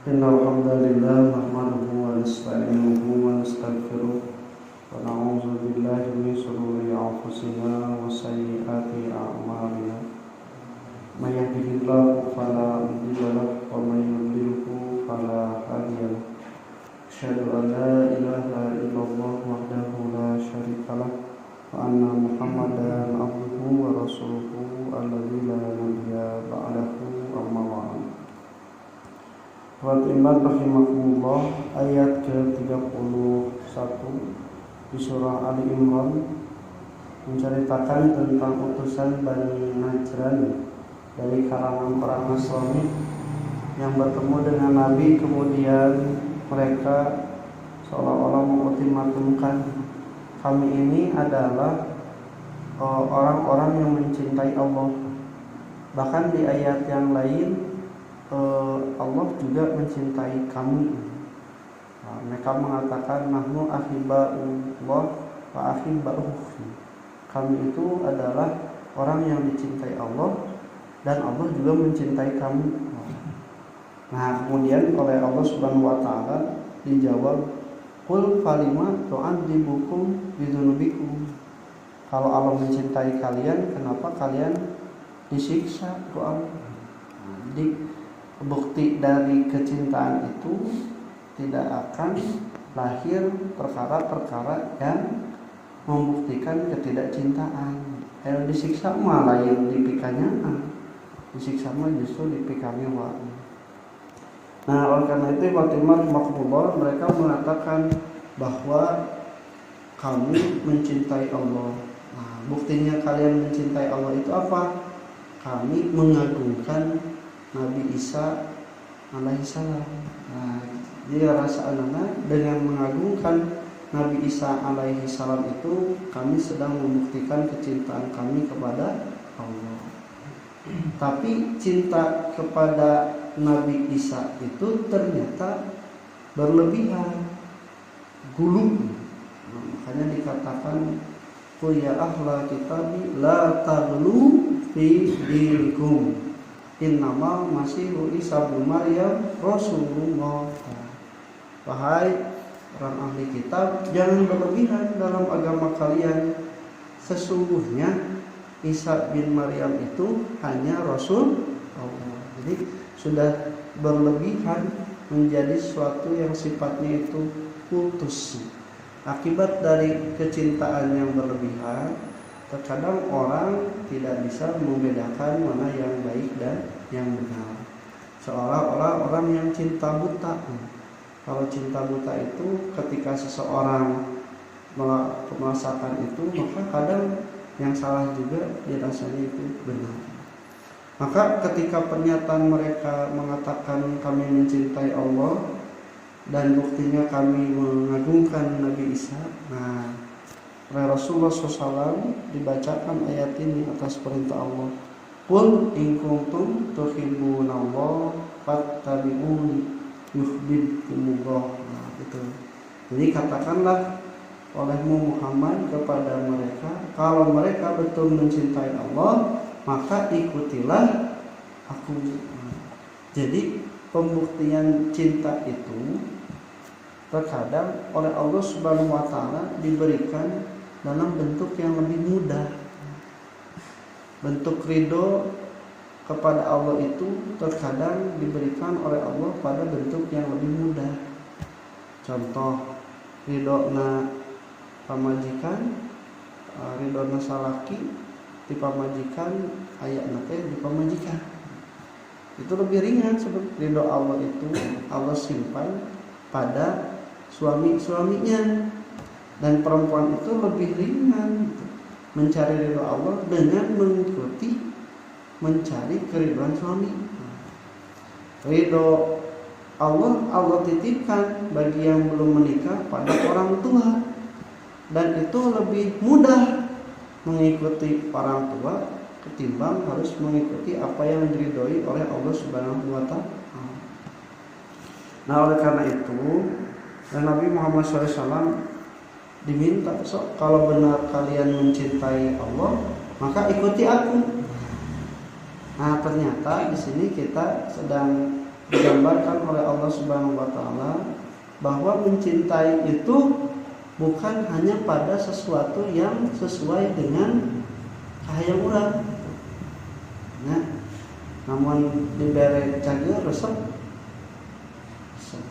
Innal hamdalillah nahmaduhu wa nasta'inuhu wa nastaghfiruh wa na'udzu billahi min shururi anfusina wa sayyiati a'malina. May yahdihillahu fala mudilla lahu wa may yudlilhu fala hadiya lahu. Asyhadu an la ilaha illallah wahdahu la syarika lahu wa anna Muhammadan abduhu wa rasuluhu alladzi la nabiyya ba'dahu amma ba'd. Iman rahimakumullah, ayat ke-31 di surah Ali Imran menceritakan tentang utusan Bani Najran dari kalangan orang Nasrani yang bertemu dengan Nabi, kemudian mereka seolah-olah mengultimatumkan, kami ini adalah orang-orang yang mencintai Allah. Bahkan di ayat yang lain Allah juga mencintai kami. Mereka mengatakan nahnu ahibba'ullah wa ahibba'uh. Kami itu adalah orang yang dicintai Allah dan Allah juga mencintai kami. Nah, kemudian oleh Allah Subhanahu wa taala dijawab, qul falima tu'adzibukum bidzunubikum. Kalau Allah mencintai kalian, kenapa kalian disiksa oleh Allah? Jadi bukti dari kecintaan itu tidak akan lahir perkara-perkara yang membuktikan ketidakcintaan. Yang disiksa mah lain dipikanya, disiksa mah justru dipikanya wa. Nah, oleh karena itu Fatimah Makbubah mereka mengatakan bahwa kami mencintai Allah. Nah, buktinya kalian mencintai Allah itu apa? Kami mengagungkan Nabi Isa alaihissalam. Nah, jadi rasa anak dengan mengagungkan Nabi Isa alaihissalam itu kami sedang membuktikan kecintaan kami kepada Allah. Tapi cinta kepada Nabi Isa itu ternyata berlebihan, gulu. Nah, makanya dikatakan qul ya ahla kitabi la taghlu fi dinikum. Innamal masihu Isa bin Maryam Rasulullah. Wahai orang ahli kitab, jangan berlebihan dalam agama kalian. Sesungguhnya Isa bin Maryam itu hanya Rasul Allah. Jadi sudah berlebihan menjadi sesuatu yang sifatnya itu putus. Akibat dari kecintaan yang berlebihan, terkadang orang tidak bisa membedakan mana yang baik dan yang benar. Seolah-olah orang yang cinta buta. Kalau cinta buta itu ketika seseorang merasakan itu, maka kadang yang salah juga dirasanya itu benar. Maka ketika pernyataan mereka mengatakan kami mencintai Allah dan buktinya kami mengagungkan Nabi Isa, nah oleh Rasulullah SAW dibacakan ayat ini atas perintah Allah. Qul in kuntum tuhibbunallah fattabi'uni yuhibbukumullah. Nah, itu. Jadi katakanlah olehmu Muhammad kepada mereka, kalau mereka betul mencintai Allah, maka ikutilah aku. Jadi pembuktian cinta itu terkadang oleh Allah Subhanahu wa taala diberikan dalam bentuk yang lebih mudah. Bentuk ridho kepada Allah itu terkadang diberikan oleh Allah pada bentuk yang lebih mudah. Contoh, ridho na pamajikan, ridho na salaki di pamajikan, ayat nate di pamajikan. Itu lebih ringan sebab ridho Allah itu Allah simpan pada suami-suaminya. Dan perempuan itu lebih ringan mencari ridho Allah dengan mengikuti mencari keridhaan suami. Ridho Allah titipkan bagi yang belum menikah pada orang tua, dan itu lebih mudah mengikuti orang tua ketimbang harus mengikuti apa yang diridhoi oleh Allah Subhanahu wa taala. Nah, oleh karena itu Nabi Muhammad SAW diminta, kalau benar kalian mencintai Allah, maka ikuti aku. Nah, ternyata di sini kita sedang digambarkan oleh Allah Subhanahu wa taala bahwa mencintai itu bukan hanya pada sesuatu yang sesuai dengan hayang urang. Nah, namun dibere cager resep,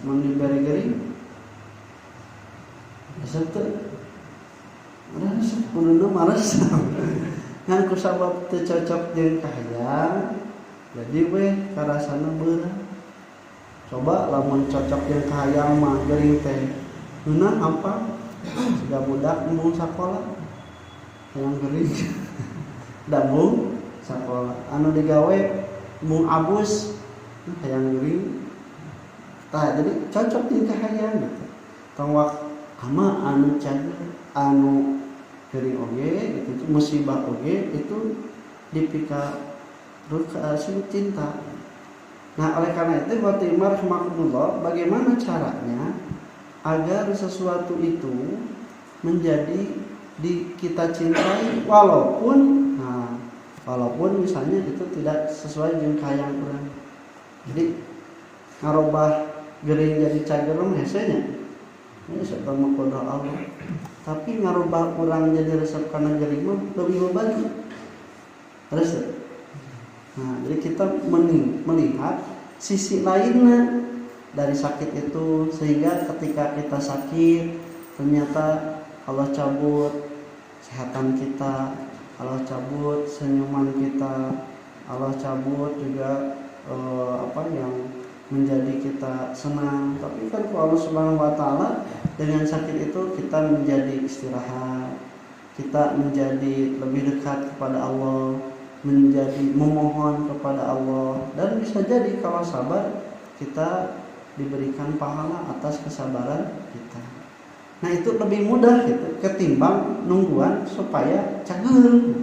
mun dibere gering resep teh resep kudu mares. Ngan kusabab teu cocok jeung kahayang, jadi we karasana beurang. Coba lamun cocok jeung kahayang mah gering teh heunah apa? Siga budak embung sakola hayang gering. Dambung sakola anu digawe embung abus hayang gering. Tah jadi cocok jeung kahayang gitu. Tong wak ama anu cager anu gering oge gitu, musibah oge itu dipika cinta. Nah, oleh karena itu Bapak Imam rahimakumullah, bagaimana caranya agar sesuatu itu menjadi kita cintai walaupun misalnya itu tidak sesuai dengan kahayang urang. Jadi ngarobah gering jadi cager mah hesenya. Ini sebab qada Allah. Tapi ngarobah urang jadi resep kana gering mah lebih membagi. Resep. Nah, jadi kita melihat sisi lainnya dari sakit itu, sehingga ketika kita sakit ternyata Allah cabut kesehatan kita, Allah cabut senyuman kita, Allah cabut juga yang menjadi kita senang. Tapi kan Allah Subhanahu wa taala dengan sakit itu kita menjadi istirahat, kita menjadi lebih dekat kepada Allah, menjadi memohon kepada Allah, dan bisa jadi kalau sabar kita diberikan pahala atas kesabaran kita. Nah, itu lebih mudah gitu ketimbang nungguan supaya cager.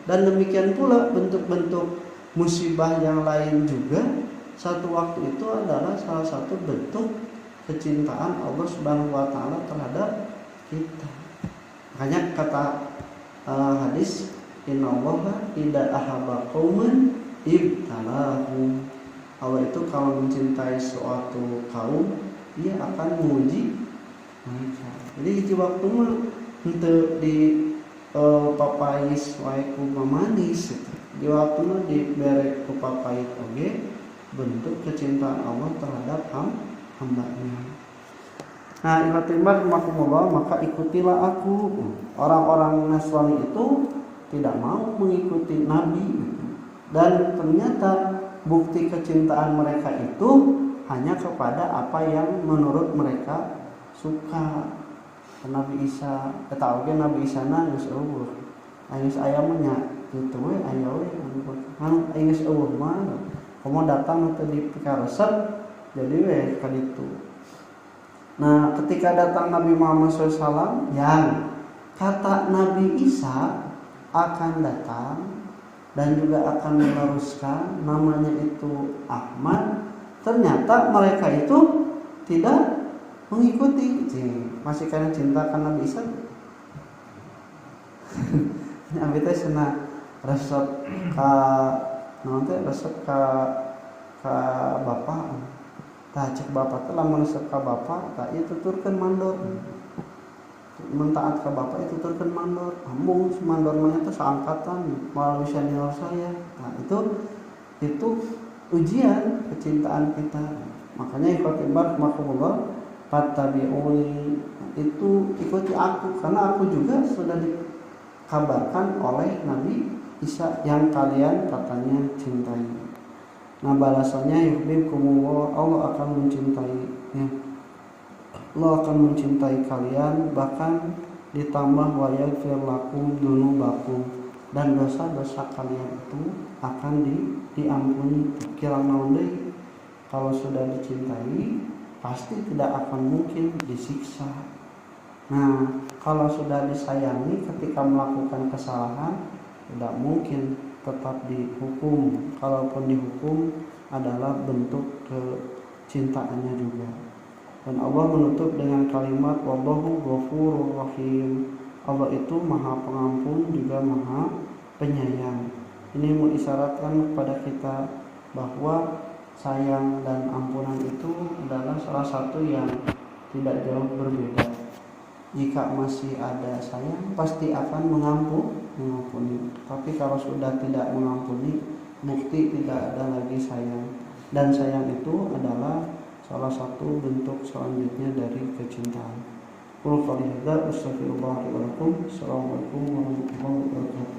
Dan demikian pula bentuk-bentuk musibah yang lain juga satu waktu itu adalah salah satu bentuk kecintaan Allah Subhanahu wa taala terhadap kita. Makanya kata hadis, innallaha idza ahabba qauman ibtalahum. Allah itu kalau mencintai suatu kaum, dia akan menguji mereka. Jadi di waktu mah henteu di papais wae ku mamanis gitu. Di waktu mah dibere ku papait oge bentuk kecintaan Allah terhadap hamba-Nya. Nah, ikhwatimah rahimakumullah, maka ikutilah aku. Orang-orang Nasrani itu tidak mau mengikuti Nabi, dan ternyata bukti kecintaan mereka itu hanya kepada apa yang menurut mereka suka. Nabi Isa, eta oge Nabi Isa na geus eueuh. Geus aya mah nya kitu we aya we anu geus eueuh mah. Komo datang teh dipikaresep jadi we ka ditu. Nah, ketika datang Nabi Muhammad SAW yang kata Nabi Isa akan datang dan juga akan meneruskan, namanya itu Ahmad, ternyata mereka itu tidak mengikuti. Masih karena cinta kan Nabi Isa. Abi teh cenah resep ka naon teh resep ka bapak. Tah cek bapak teh lamun resep ka bapak, tah ieu tuturkeun mandor. Mentaat ke bapak itu tuturkeun mandor. Ambung mandor mah teh saangkatan moal bisa senior saya. Nah, itu ujian kecintaan kita. Makanya ikhwatibar makumullah, fattabi'uni, itu ikuti aku, karena aku juga sudah dikabarkan oleh Nabi Isa yang kalian katanya cintai. Nah, balasannya yuhibbukumullah, Allah akan mencintainya. Allah akan mencintai kalian, bahkan ditambah wa yaghfir lakum dzunubakum, dan dosa-dosa kalian itu akan diampuni. Kira naon deui, kalau sudah dicintai pasti tidak akan mungkin disiksa. Nah, kalau sudah disayangi ketika melakukan kesalahan tidak mungkin tetap dihukum. Kalaupun dihukum adalah bentuk kecintaannya juga. Dan Allah menutup dengan kalimat wallahu ghafurur rahim. Allah itu maha pengampun juga maha penyayang. Ini mengisyaratkan kepada kita bahwa sayang dan ampunan itu adalah salah satu yang tidak jauh berbeda. Jika masih ada sayang, pasti akan mengampuni. Tapi kalau sudah tidak mengampuni, bukti tidak ada lagi sayang. Dan sayang itu adalah salah satu bentuk selanjutnya dari kecintaan. Qul qali hadza astaghfirullah li wa lakum. Assalamualaikum warahmatullahi wabarakatuh.